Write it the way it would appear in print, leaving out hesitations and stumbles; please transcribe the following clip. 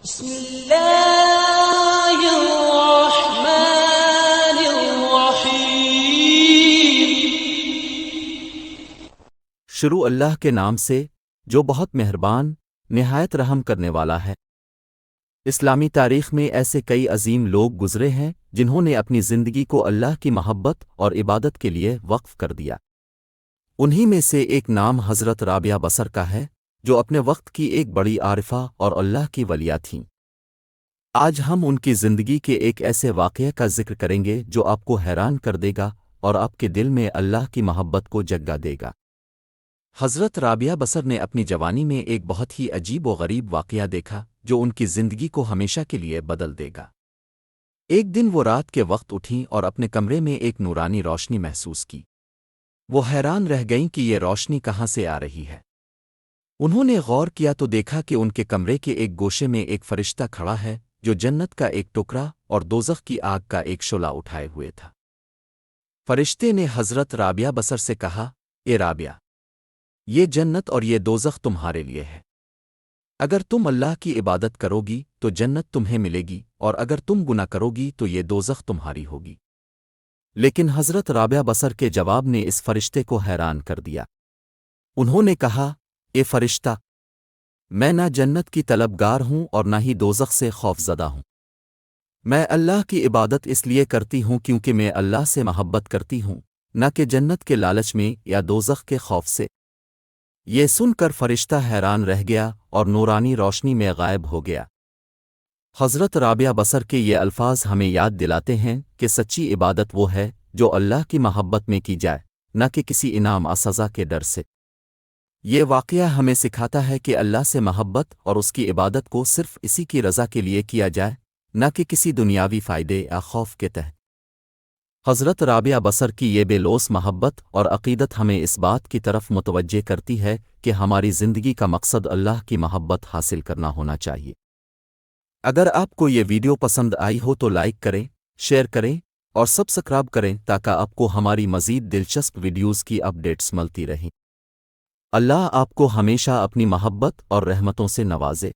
بسم اللہ الرحمن الرحیم۔ شروع اللہ کے نام سے جو بہت مہربان نہایت رحم کرنے والا ہے۔ اسلامی تاریخ میں ایسے کئی عظیم لوگ گزرے ہیں جنہوں نے اپنی زندگی کو اللہ کی محبت اور عبادت کے لیے وقف کر دیا۔ انہی میں سے ایک نام حضرت رابعہ بصر کا ہے، جو اپنے وقت کی ایک بڑی عارفہ اور اللہ کی ولیہ تھیں۔ آج ہم ان کی زندگی کے ایک ایسے واقعے کا ذکر کریں گے جو آپ کو حیران کر دے گا اور آپ کے دل میں اللہ کی محبت کو جگا دے گا۔ حضرت رابعہ بصر نے اپنی جوانی میں ایک بہت ہی عجیب و غریب واقعہ دیکھا جو ان کی زندگی کو ہمیشہ کے لیے بدل دے گا۔ ایک دن وہ رات کے وقت اٹھیں اور اپنے کمرے میں ایک نورانی روشنی محسوس کی۔ وہ حیران رہ گئیں کہ یہ روشنی کہاں سے آ رہی ہے۔ انہوں نے غور کیا تو دیکھا کہ ان کے کمرے کے ایک گوشے میں ایک فرشتہ کھڑا ہے جو جنت کا ایک ٹکڑا اور دوزخ کی آگ کا ایک شعلہ اٹھائے ہوئے تھا۔ فرشتے نے حضرت رابعہ بصر سے کہا، اے رابعہ، یہ جنت اور یہ دوزخ تمہارے لیے ہے۔ اگر تم اللہ کی عبادت کرو گی تو جنت تمہیں ملے گی، اور اگر تم گناہ کرو گی تو یہ دوزخ تمہاری ہوگی۔ لیکن حضرت رابعہ بصر کے جواب نے اس فرشتے کو حیران کر دیا۔ انہوں نے کہا، اے فرشتہ، میں نہ جنت کی طلبگار ہوں اور نہ ہی دوزخ سے خوف زدہ ہوں۔ میں اللہ کی عبادت اس لیے کرتی ہوں کیونکہ میں اللہ سے محبت کرتی ہوں، نہ کہ جنت کے لالچ میں یا دوزخ کے خوف سے۔ یہ سن کر فرشتہ حیران رہ گیا اور نورانی روشنی میں غائب ہو گیا۔ حضرت رابعہ بصر کے یہ الفاظ ہمیں یاد دلاتے ہیں کہ سچی عبادت وہ ہے جو اللہ کی محبت میں کی جائے، نہ کہ کسی انعام یا سزا کے ڈر سے۔ یہ واقعہ ہمیں سکھاتا ہے کہ اللہ سے محبت اور اس کی عبادت کو صرف اسی کی رضا کے لیے کیا جائے، نہ کہ کسی دنیاوی فائدے یا خوف کے تحت۔ حضرت رابعہ بصر کی یہ بے لوث محبت اور عقیدت ہمیں اس بات کی طرف متوجہ کرتی ہے کہ ہماری زندگی کا مقصد اللہ کی محبت حاصل کرنا ہونا چاہیے۔ اگر آپ کو یہ ویڈیو پسند آئی ہو تو لائک کریں، شیئر کریں اور سبسکرائب کریں تاکہ آپ کو ہماری مزید دلچسپ ویڈیوز کی اپڈیٹس ملتی رہیں۔ اللہ آپ کو ہمیشہ اپنی محبت اور رحمتوں سے نوازے۔